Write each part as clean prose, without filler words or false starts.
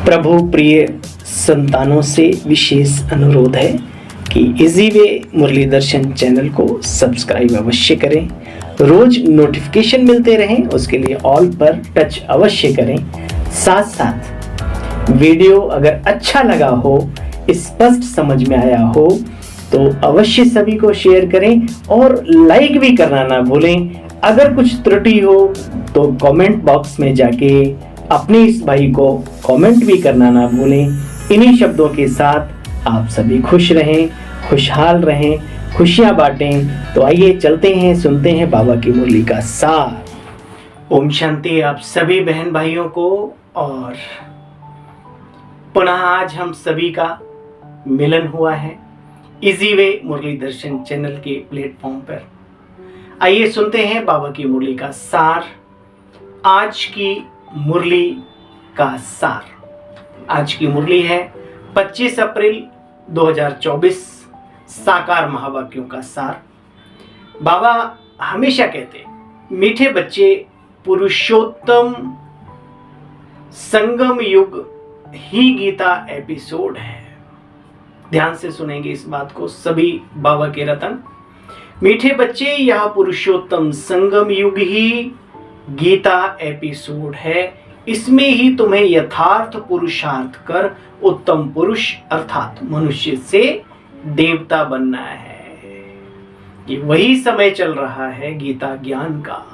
प्रभु प्रिय संतानों से विशेष अनुरोध है कि इजी वे मुरली दर्शन चैनल को सब्सक्राइब अवश्य करें, रोज नोटिफिकेशन मिलते रहें, उसके लिए ऑल पर टच अवश्य करें। साथ साथ वीडियो अगर अच्छा लगा हो, स्पष्ट समझ में आया हो तो अवश्य सभी को शेयर करें और लाइक भी करना ना भूलें। अगर कुछ त्रुटि हो तो कमेंट बॉक्स में जाके अपने इस भाई को कमेंट भी करना ना भूलें। इन्हीं शब्दों के साथ आप सभी खुश रहें, खुशहाल रहें, खुशियां बांटें। तो आइए चलते हैं, सुनते हैं बाबा की मुरली का सार। ओम शांति आप सभी बहन भाइयों को। और पुनः आज हम सभी का मिलन हुआ है इजी वे मुरली दर्शन चैनल के प्लेटफॉर्म पर। आइए सुनते हैं बाबा की मुरली का सार। आज की मुरली का सार, आज की मुरली है 25 अप्रैल 2024, साकार महावाक्यों का सार। बाबा हमेशा कहते मीठे बच्चे पुरुषोत्तम संगम युग ही गीता एपिसोड है। ध्यान से सुनेंगे इस बात को सभी बाबा के रतन। मीठे बच्चे, यह पुरुषोत्तम संगम युग ही गीता एपिसोड है। इसमें ही तुम्हें यथार्थ पुरुषार्थ कर उत्तम पुरुष अर्थात मनुष्य से देवता बनना है। ये वही समय चल रहा है गीता ज्ञान का,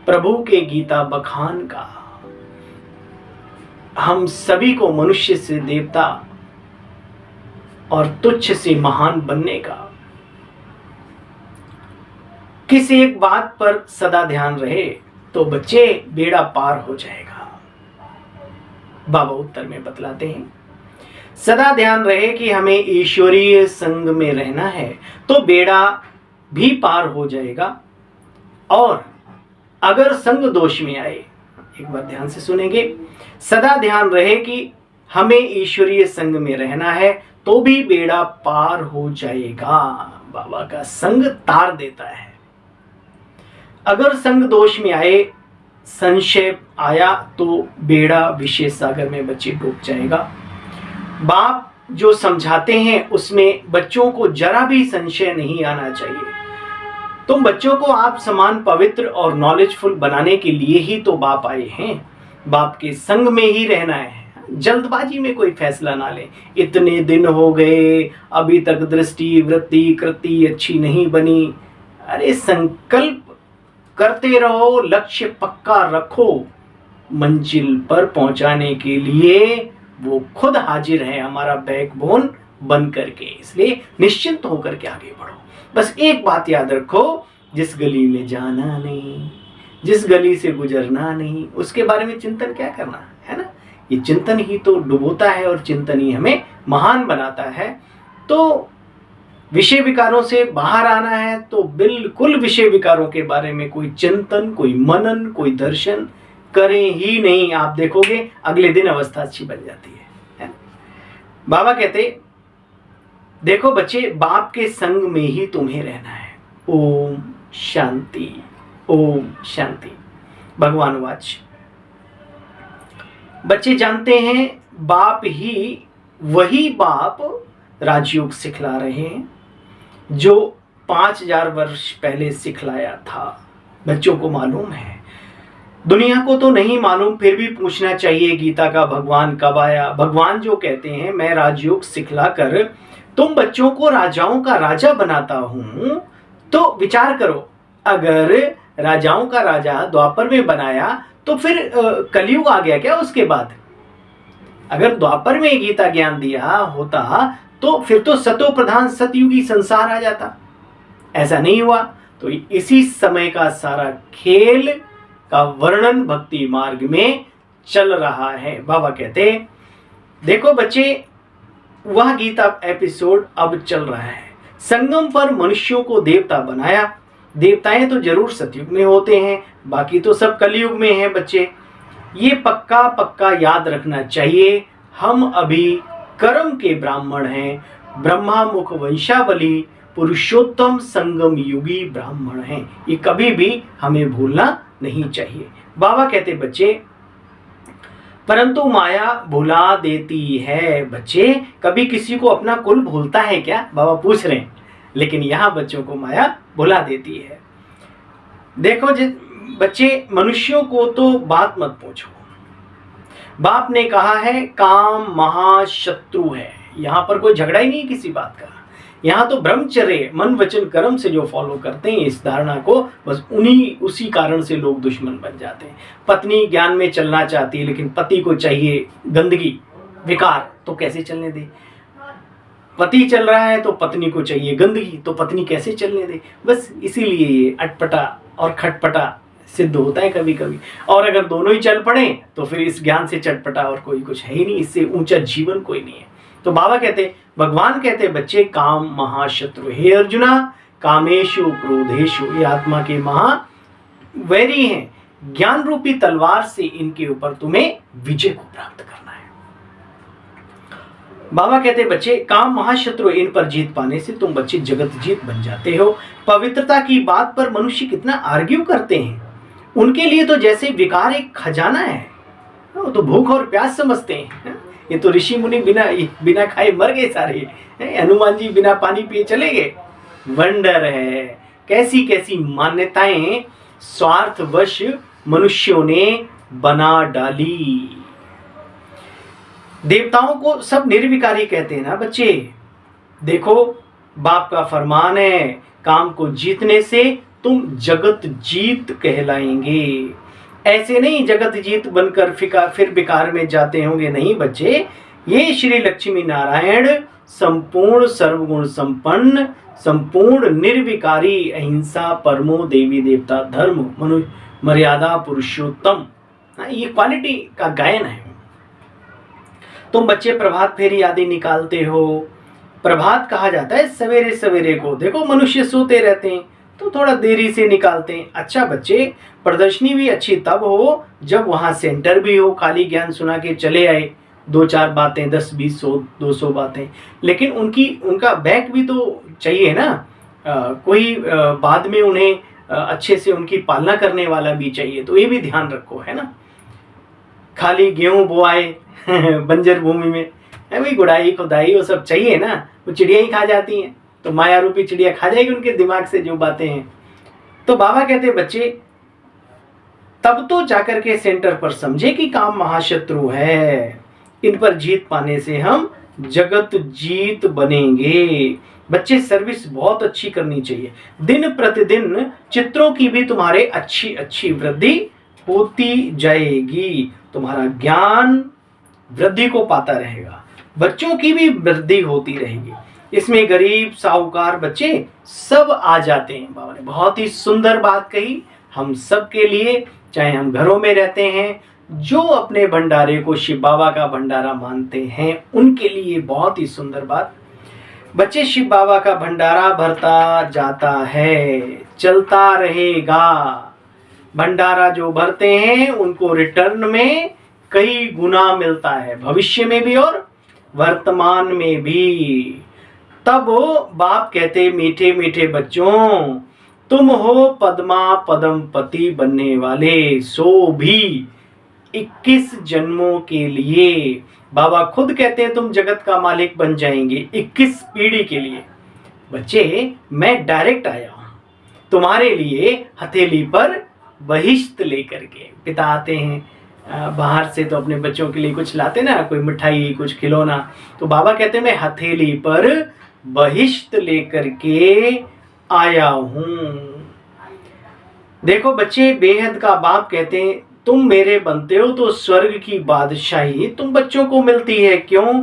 प्रभु के गीता बखान का। हम सभी को मनुष्य से देवता और तुच्छ से महान बनने का। किसी एक बात पर सदा ध्यान रहे तो बच्चे बेड़ा पार हो जाएगा। बाबा उत्तर में बतलाते हैं, सदा ध्यान रहे कि हमें ईश्वरीय संग में रहना है तो बेड़ा भी पार हो जाएगा। और अगर संग दोष में आए, एक बार ध्यान से सुनेंगे, सदा ध्यान रहे कि हमें ईश्वरीय संग में रहना है तो भी बेड़ा पार हो जाएगा। बाबा का संग तार देता है। अगर संग दोष में आए, संशय आया तो बेड़ा विशेष सागर में बच्चे डूब जाएगा। बाप जो समझाते हैं उसमें बच्चों को जरा भी संशय नहीं आना चाहिए। तुम बच्चों को आप समान पवित्र और नॉलेजफुल बनाने के लिए ही तो बाप आए हैं। बाप के संग में ही रहना है, जल्दबाजी में कोई फैसला ना ले। इतने दिन हो गए अभी तक दृष्टि वृत्ति कृति अच्छी नहीं बनी। अरे संकल्प करते रहो, लक्ष्य पक्का रखो। मंजिल पर पहुंचाने के लिए वो खुद हाजिर है, हमारा बैकबोन बन करके। इसलिए निश्चिंत होकर के आगे बढ़ो। बस एक बात याद रखो, जिस गली में जाना नहीं, जिस गली से गुजरना नहीं, उसके बारे में चिंतन क्या करना है ना। ये चिंतन ही तो डुबोता है और चिंतन ही हमें महान बनाता है। तो विषय विकारों से बाहर आना है तो बिल्कुल विषय विकारों के बारे में कोई चिंतन, कोई मनन, कोई दर्शन करें ही नहीं। आप देखोगे अगले दिन अवस्था अच्छी बन जाती है। बाबा कहते देखो बच्चे, बाप के संग में ही तुम्हें रहना है। ओम शांति, ओम शांति। भगवान वाच, बच्चे जानते हैं बाप ही वही बाप राजयोग सिखला रहे हैं जो 5000 वर्ष पहले सिखलाया था। बच्चों को मालूम है, दुनिया को तो नहीं मालूम, फिर भी पूछना चाहिए गीता का भगवान कब आया। भगवान जो कहते हैं मैं राजयोग सिखला कर तुम बच्चों को राजाओं का राजा बनाता हूं, तो विचार करो, अगर राजाओं का राजा द्वापर में बनाया तो फिर कलयुग आ गया क्या उसके बाद? अगर द्वापर में गीता ज्ञान दिया होता तो फिर तो सतो प्रधान सतयुगी संसार आ जाता। ऐसा नहीं हुआ। तो इसी समय का सारा खेल का वर्णन भक्ति मार्ग में चल रहा है। बाबा कहते देखो बच्चे, वह गीता एपिसोड अब चल रहा है। संगम पर मनुष्यों को देवता बनाया। देवताएं तो जरूर सतयुग में होते हैं, बाकी तो सब कलयुग में हैं बच्चे। ये पक्का पक्का याद रखना चाहिए। हम अभी कर्म के ब्राह्मण हैं, ब्रह्मा मुख वंशावली पुरुषोत्तम संगम युगी ब्राह्मण हैं। ये कभी भी हमें भूलना नहीं चाहिए। बाबा कहते बच्चे, परंतु माया भुला देती है। बच्चे, कभी किसी को अपना कुल भूलता है क्या? बाबा पूछ रहे हैं। लेकिन यहाँ बच्चों को माया भुला देती है। देखो बच्चे, मनुष्यों को तो बात मत पूछो। बाप ने कहा है काम महाशत्रु है। यहाँ पर कोई झगड़ा ही नहीं किसी बात का। यहाँ तो ब्रह्मचर्य मन वचन कर्म से जो फॉलो करते हैं इस धारणा को, बस उसी कारण से लोग दुश्मन बन जाते हैं। पत्नी ज्ञान में चलना चाहती है लेकिन पति को चाहिए गंदगी विकार, तो कैसे चलने दे? पति चल रहा है तो पत्नी को चाहिए गंदगी, तो पत्नी कैसे चलने दे? बस इसीलिए ये अटपटा और खटपटा सिद्ध होता है कभी कभी। और अगर दोनों ही चल पड़े तो फिर इस ज्ञान से चटपटा और कोई कुछ है ही नहीं, इससे ऊंचा जीवन कोई नहीं है। तो बाबा कहते, भगवान कहते, बच्चे काम महाशत्रु। हे अर्जुना, कामेशु क्रोधेशु, ये आत्मा के महावैरी हैं। ज्ञान रूपी तलवार से इनके ऊपर तुम्हें विजय को प्राप्त करना है। बाबा कहते, बच्चे काम महाशत्रु, इन पर जीत पाने से तुम बच्चे जगत जीत बन जाते हो। पवित्रता की बात पर मनुष्य कितना आर्ग्यू करते हैं। उनके लिए तो जैसे विकार एक खजाना है, वो तो भूख और प्यास समझते हैं। ये तो ऋषि मुनि बिना खाए मर गए सारे, हनुमान जी बिना पानी पिए चले गए। वंडर है, कैसी कैसी मान्यताएं स्वार्थवश मनुष्यों ने बना डाली। देवताओं को सब निर्विकारी कहते हैं ना बच्चे। देखो, बाप का फरमान है, काम को जीतने से तुम जगत जीत कहलाएंगे। ऐसे नहीं जगत जीत बनकर फिर विकार में जाते होंगे, नहीं बच्चे। ये श्री लक्ष्मी नारायण संपूर्ण सर्वगुण संपन्न, संपूर्ण निर्विकारी, अहिंसा, परमो देवी देवता धर्म, मनुष्य मर्यादा पुरुषोत्तम, ये क्वालिटी का गायन है। तुम बच्चे प्रभात फेरी आदि निकालते हो। प्रभात कहा जाता है सवेरे सवेरे को। देखो, मनुष्य सोते रहते हैं तो थोड़ा देरी से निकालते हैं। अच्छा बच्चे, प्रदर्शनी भी अच्छी तब हो जब वहाँ सेंटर भी हो। खाली ज्ञान सुना के चले आए, 2-4 बातें, 10, 20, 100, 200 बातें, लेकिन उनका बैक भी तो चाहिए ना। कोई बाद में उन्हें अच्छे से उनकी पालना करने वाला भी चाहिए, तो ये भी ध्यान रखो, है ना। खाली गेहूं बोआए बंजर भूमि में, वही गुड़ाई खुदाई वो सब चाहिए ना। वो चिड़िया ही खा जाती हैं, तो माया रूपी चिड़िया खा जाएगी उनके दिमाग से जो बातें हैं। तो बाबा कहते बच्चे, तब तो जाकर के सेंटर पर समझे कि काम महाशत्रु है। इन पर जीत पाने से हम जगत जीत बनेंगे। बच्चे, सर्विस बहुत अच्छी करनी चाहिए। दिन प्रतिदिन चित्रों की भी तुम्हारे अच्छी अच्छी वृद्धि होती जाएगी। तुम्हारा ज्ञान वृद्धि को पाता रहेगा, बच्चों की भी वृद्धि होती रहेगी। इसमें गरीब साहूकार बच्चे सब आ जाते हैं। बाबा ने बहुत ही सुंदर बात कही हम सब के लिए, चाहे हम घरों में रहते हैं, जो अपने भंडारे को शिव बाबा का भंडारा मानते हैं, उनके लिए बहुत ही सुंदर बात। बच्चे, शिव बाबा का भंडारा भरता जाता है, चलता रहेगा। भंडारा जो भरते हैं उनको रिटर्न में कई गुना मिलता है, भविष्य में भी और वर्तमान में भी। तब बाप कहते, मीठे मीठे बच्चों, तुम हो पद्मा पदम पति बनने वाले, सो भी 21 जन्मों के लिए। बाबा खुद कहते हैं तुम जगत का मालिक बन जाएंगे 21 पीढ़ी के लिए। बच्चे, मैं डायरेक्ट आया हूं तुम्हारे लिए, हथेली पर बहिश्त लेकर के। पिता आते हैं बाहर से तो अपने बच्चों के लिए कुछ लाते ना, कोई मिठाई, कुछ खिलौना, तो बाबा कहते हैं मैं हथेली पर बहिश्त लेकर के आया हूं। देखो बच्चे, बेहद का बाप कहते हैं तुम मेरे बनते हो तो स्वर्ग की बादशाही तुम बच्चों को मिलती है। क्यों?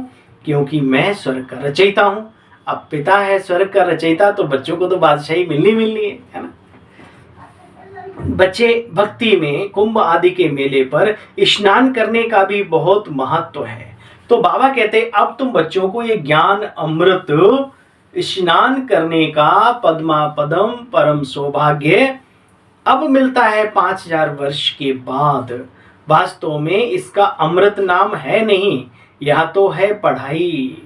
क्योंकि मैं स्वर्ग का रचयिता हूं। अब पिता है स्वर्ग का रचयिता, तो बच्चों को तो बादशाही मिलनी है ना। बच्चे, भक्ति में कुंभ आदि के मेले पर स्नान करने का भी बहुत महत्व है। तो बाबा कहते अब तुम बच्चों को ये ज्ञान अमृत स्नान करने का पद्मा पदम परम सौभाग्य अब मिलता है 5000 वर्ष के बाद। वास्तव में इसका अमृत नाम है नहीं, यह तो है पढ़ाई।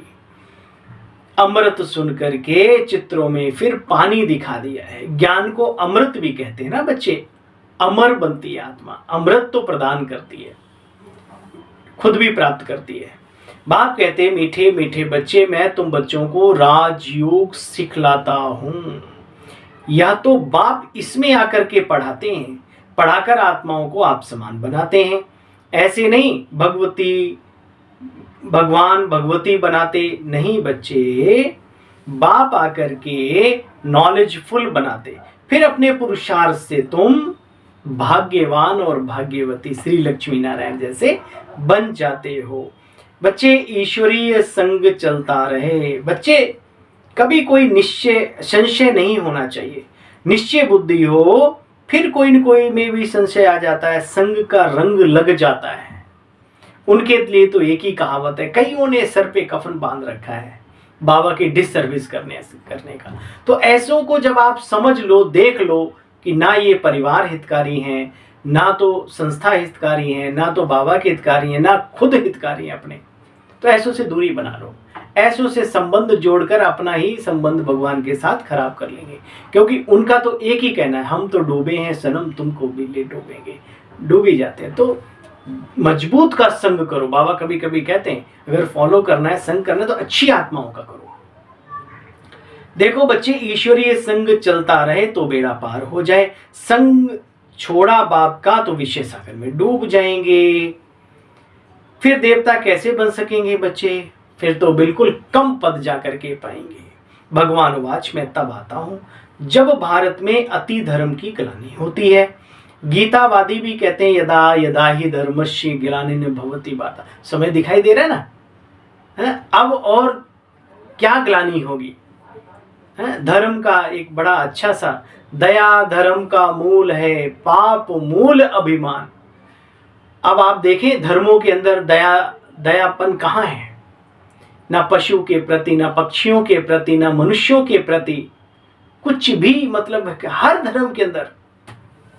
अमृत सुन करके चित्रों में फिर पानी दिखा दिया है। ज्ञान को अमृत भी कहते हैं ना बच्चे। अमर बनती है आत्मा, अमृत तो प्रदान करती है। खुद भी प्राप्त करती है। बाप कहते, मीठे मीठे बच्चे, मैं तुम बच्चों को राजयोग सिखलाता हूं। या तो बाप इसमें आकर के पढ़ाते हैं, पढ़ाकर आत्माओं को आप समान बनाते हैं। ऐसे नहीं भगवान भगवती बनाते नहीं बच्चे, बाप आकर के नॉलेजफुल बनाते, फिर अपने पुरुषार्थ से तुम भाग्यवान और भाग्यवती श्री लक्ष्मी नारायण जैसे बन जाते हो। बच्चे ईश्वरीय संग चलता रहे। बच्चे कभी कोई संशय नहीं होना चाहिए। निश्चय बुद्धि हो, फिर कोई न कोई में भी संशय आ जाता है, संग का रंग लग जाता है। उनके लिए तो एक ही कहावत है, कईयों ने सर पे कफन बांध रखा है बाबा की डिससर्विस करने का। तो ऐसों को जब आप समझ लो, देख लो कि ना ये परिवार हितकारी हैं, ना तो संस्था हितकारी हैं, ना तो बाबा के हितकारी हैं, ना खुद हितकारी हैं अपने, तो ऐसों से दूरी बना लो। ऐसों से संबंध जोड़कर अपना ही संबंध भगवान के साथ खराब कर लेंगे, क्योंकि उनका तो एक ही कहना है, हम तो डूबे हैं सनम, तुमको भी ले डूबेंगे। डूब ही जाते हैं। तो मजबूत का संग करो। बाबा कभी कभी कहते हैं अगर फॉलो करना है, संग करना है, तो अच्छी आत्माओं का करो। देखो बच्चे, ईश्वरीय संग चलता रहे तो बेड़ा पार हो जाए। संग छोड़ा बाप का तो विषय सागर में डूब जाएंगे। फिर देवता कैसे बन सकेंगे बच्चे? फिर तो बिल्कुल कम पद जाकर के पाएंगे। भगवान वाच, मैं तब आता हूं जब भारत में अति धर्म की ग्लानि होती है। गीतावादी भी कहते हैं यदा यदा ही धर्मस्य ग्लानिर्न भवति भारत। समय दिखाई दे रहा है ना? अब और क्या ग्लानि होगी? धर्म का एक बड़ा अच्छा सा, दया धर्म का मूल है, पाप मूल अभिमान। अब आप देखें धर्मों के अंदर दयापन कहाँ है? ना पशु के प्रति, ना पक्षियों के प्रति, ना मनुष्यों के प्रति, कुछ भी। मतलब हर धर्म के अंदर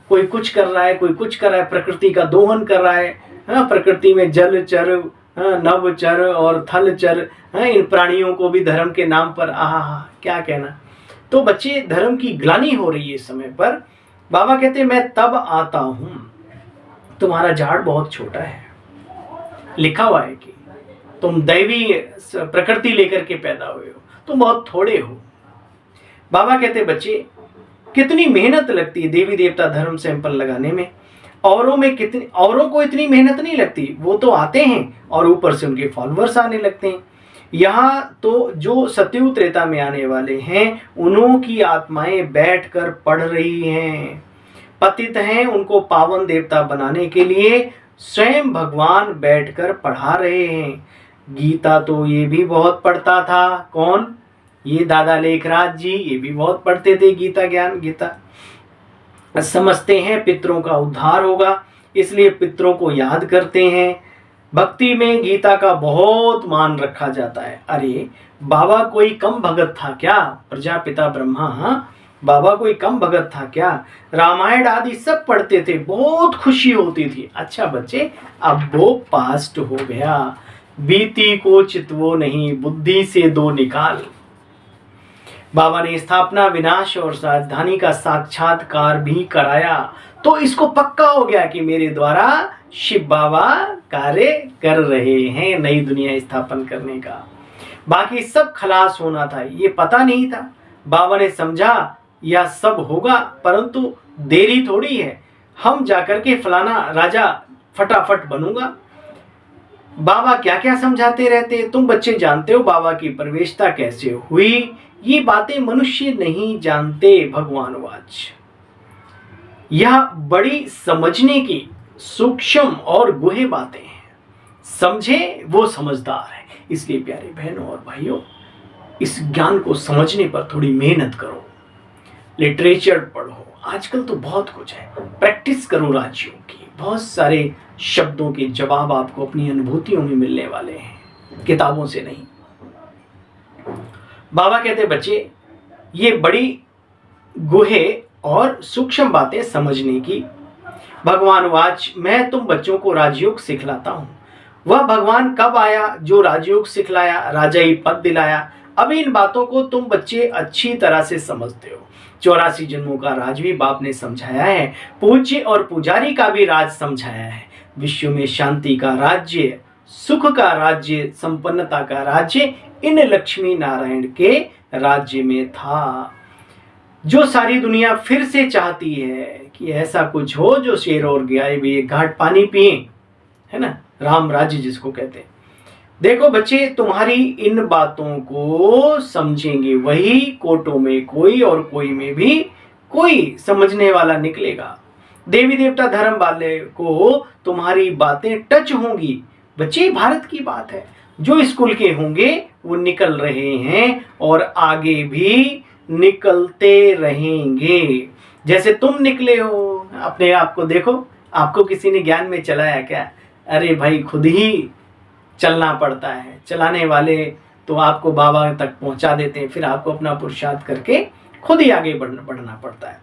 कोई कुछ कर रहा है, कोई कुछ कर रहा है, प्रकृति का दोहन कर रहा है। प्रकृति में जल चर, नव चर और थल चर, इन प्राणियों को भी धर्म के नाम पर क्या कहना। तो बच्चे, धर्म की ग्लानि हो रही है इस समय पर। बाबा कहते हैं मैं तब आता हूं, तुम्हारा झाड़ बहुत छोटा है। लिखा हुआ है कि तुम दैवी प्रकृति लेकर के पैदा हुए हो, तुम बहुत थोड़े हो। बाबा कहते बच्चे, कितनी मेहनत लगती है देवी देवता धर्म सैंपल लगाने में। औरों को इतनी मेहनत नहीं लगती, वो तो आते हैं और ऊपर से उनके फॉलोअर्स आने लगते हैं। यहाँ तो जो सतयुग त्रेता में आने वाले हैं, उन्हों की आत्माएं बैठकर पढ़ रही हैं। पतित हैं, उनको पावन देवता बनाने के लिए स्वयं भगवान बैठकर पढ़ा रहे हैं। गीता तो ये भी बहुत पढ़ता था। कौन? ये दादा लेखराज जी, ये भी बहुत पढ़ते थे गीता ज्ञान। गीता समझते हैं पितरों का उद्धार होगा, इसलिए पितरों को याद करते हैं। भक्ति में गीता का बहुत मान रखा जाता है। अरे बाबा कोई कम भगत था क्या? प्रजापिता ब्रह्मा, बाबा कोई कम भगत था क्या? रामायण आदि सब पढ़ते थे, बहुत खुशी होती थी। अच्छा बच्चे, अब वो पास्ट हो गया। बीती को चितवो नहीं, बुद्धि से दो निकाल। बाबा ने स्थापना, विनाश और राजधानी का साक्षात्कार भी कराया, तो इसको पक्का हो गया कि मेरे द्वारा शिव बाबा कार्य कर रहे हैं नई दुनिया स्थापन करने का। बाकी सब खलास होना था, ये पता नहीं था। बाबा ने समझा यह सब होगा, परंतु देरी थोड़ी है, हम जाकर के फलाना राजा फटाफट बनूंगा। बाबा क्या क्या समझाते रहते, तुम बच्चे जानते हो बाबा की प्रवेशता कैसे हुई। ये बातें मनुष्य नहीं जानते। भगवान वाच, यह बड़ी समझने की सूक्ष्म और गुहे बातें हैं। समझे वो समझदार है। इसलिए प्यारे बहनों और भाइयों, इस ज्ञान को समझने पर थोड़ी मेहनत करो, लिटरेचर पढ़ो। आजकल तो बहुत कुछ है, प्रैक्टिस करो राजयोग की। बहुत सारे शब्दों के जवाब आपको अपनी अनुभूतियों में मिलने वाले हैं, किताबों से नहीं। बाबा कहते बच्चे, ये बड़ी गुहे और सूक्ष्म बातें समझने की। भगवान वाच, मैं तुम बच्चों को राजयोग सिखलाता हूं। वह भगवान कब आया जो राजयोग सिखलाया, राजाई पद दिलाया। अब इन बातों को तुम बच्चे अच्छी तरह से समझते हो। 84 जन्मों का राज भी बाप ने समझाया है, पूज्य और पुजारी का भी राज समझाया है। विश्व में शांति का राज्य सुख का राज्य, संपन्नता का राज्य इन लक्ष्मी नारायण के राज्य में था। जो सारी दुनिया फिर से चाहती है कि ऐसा कुछ हो जो शेर और गाय भी एक घाट पानी पिए, है ना, राम राज्य जिसको कहते हैं। देखो बच्चे, तुम्हारी इन बातों को समझेंगे वही कोटों में कोई और कोई में भी कोई समझने वाला निकलेगा। देवी देवता धर्म वाले को तुम्हारी बातें टच होंगी। बच्चे, भारत की बात है, जो स्कूल के होंगे वो निकल रहे हैं और आगे भी निकलते रहेंगे। जैसे तुम निकले हो, अपने आप को देखो। आपको किसी ने ज्ञान में चलाया क्या? अरे भाई, खुद ही चलना पड़ता है। चलाने वाले तो आपको बाबा तक पहुंचा देते हैं, फिर आपको अपना पुरुषार्थ करके खुद ही आगे बढ़ना पड़ता है।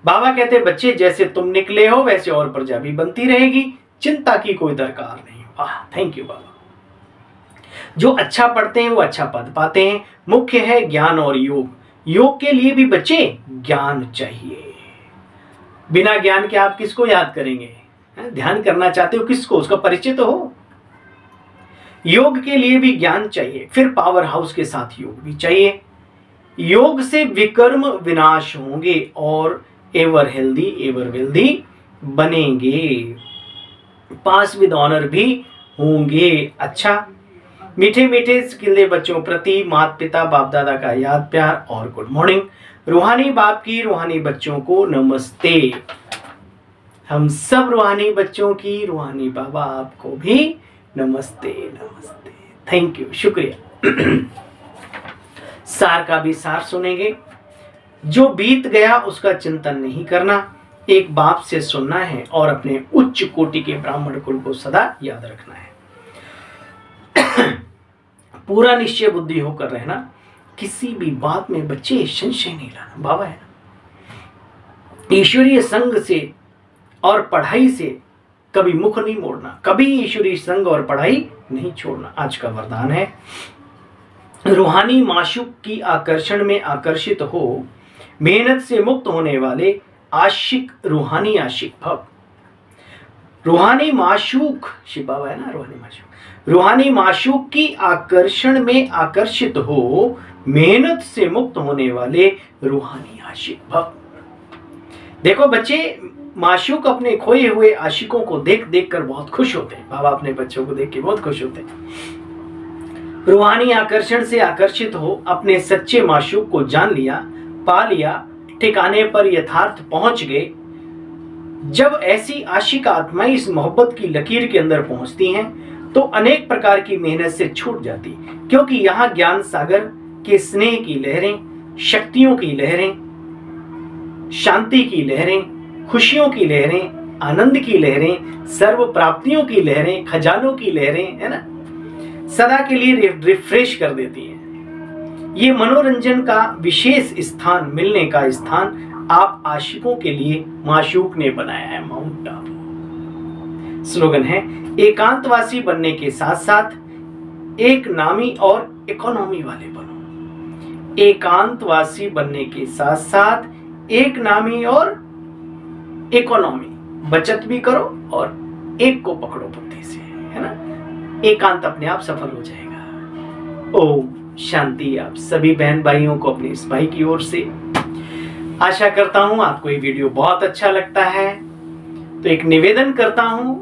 बाबा कहते हैं, बच्चे जैसे तुम निकले हो वैसे और प्रजा भी बनती रहेगी, चिंता की कोई दरकार नहीं। थैंक यू बाबा। जो अच्छा पढ़ते हैं वो अच्छा पद पाते हैं। मुख्य है ज्ञान और योग। योग के लिए भी बच्चे ज्ञान चाहिए। बिना ज्ञान के आप किसको याद करेंगे? ध्यान करना चाहते हो किसको, उसका परिचय तो हो। योग के लिए भी ज्ञान चाहिए, फिर पावर हाउस के साथ योग भी चाहिए। योग से विकर्म विनाश होंगे और एवर हेल्दी एवर वेल्दी बनेंगे। पास विद ऑनर भी होंगे। अच्छा, मीठे मीठे सिकिल्ले बच्चों प्रति माता पिता बाप दादा का याद प्यार और गुड मॉर्निंग। रूहानी बाप की रूहानी बच्चों को नमस्ते। हम सब रूहानी बच्चों की रूहानी बाबा आपको भी नमस्ते नमस्ते। थैंक यू, शुक्रिया। सार का भी सार सुनेंगे। जो बीत गया उसका चिंतन नहीं करना, एक बाप से सुनना है और अपने उच्च कोटि के ब्राह्मण कुल को सदा याद रखना है। पूरा निश्चय बुद्धि होकर रहना, किसी भी बात में बच्चे संशय नहीं लाना। बाबा है ना, ईश्वरीय संग से और पढ़ाई से कभी मुख नहीं मोड़ना, कभी ईश्वरीय संग और पढ़ाई नहीं छोड़ना, आज का वरदान है। रूहानी माशूक की आकर्षण में आकर्षित हो, मेहनत से मुक्त होने वाले आशिक रूहानी आशिक भव। रूहानी माशूक, शिव बाबा है ना, रूहानी माशूक। रूहानी माशूक की आकर्षण में आकर्षित हो, मेहनत से मुक्त होने वाले रूहानी आशिक भव। देखो बच्चे, माशूक अपने खोए हुए आशिकों को देख देख कर बहुत खुश होते हैं। बाबा अपने बच्चों को देख के बहुत खुश होते हैं। रूहानी आकर्षण से आकर्षित हो, अपने सच्चे माशूक को जान लिया, पा लिया, ठिकाने पर यथार्थ पहुंच गए। जब ऐसी आशिक आत्माएं इस मोहब्बत की लकीर के अंदर पहुंचती हैं तो अनेक प्रकार की मेहनत से छूट जाती, क्योंकि यहाँ ज्ञान सागर के स्नेह की लहरें, शक्तियों की लहरें, शांति की लहरें, खुशियों की लहरें, आनंद की लहरें, सर्व प्राप्तियों की लहरें, खजानों की लहरें, है ना, सदा के लिए रिफ्रेश कर देती हैं। ये मनोरंजन का विशेष स्थान, मिलने का स्थान आप आशिकों के लिए माशूक ने बनाया है, माउंट आबू। स्लोगन है, एकांतवासी बनने के साथ साथ एक नामी और इकोनॉमी वाले बनो। एकांतवासी बनने के साथ साथ एक नामी और इकोनॉमी, बचत भी करो और एक को पकड़ो बुद्धि से, है ना, एकांत अपने आप सफल हो जाएगा। ओम शांति। आप सभी बहन भाइयों को अपने इस भाई की ओर से आशा करता हूं आपको ये वीडियो बहुत अच्छा लगता है। तो एक निवेदन करता हूं,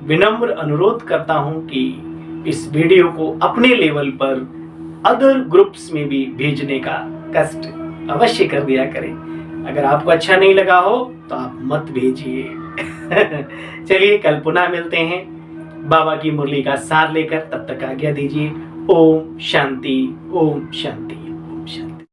विनम्र अनुरोध करता हूं कि इस वीडियो को अपने लेवल पर अदर ग्रुप्स में भी भेजने का कष्ट अवश्य कर दिया करें। अगर आपको अच्छा नहीं लगा हो तो आप मत भेजिए। चलिए, कल पुनः मिलते हैं बाबा की मुरली का सार लेकर। तब तक आज्ञा दीजिए। ओम शांति, ओम शांति।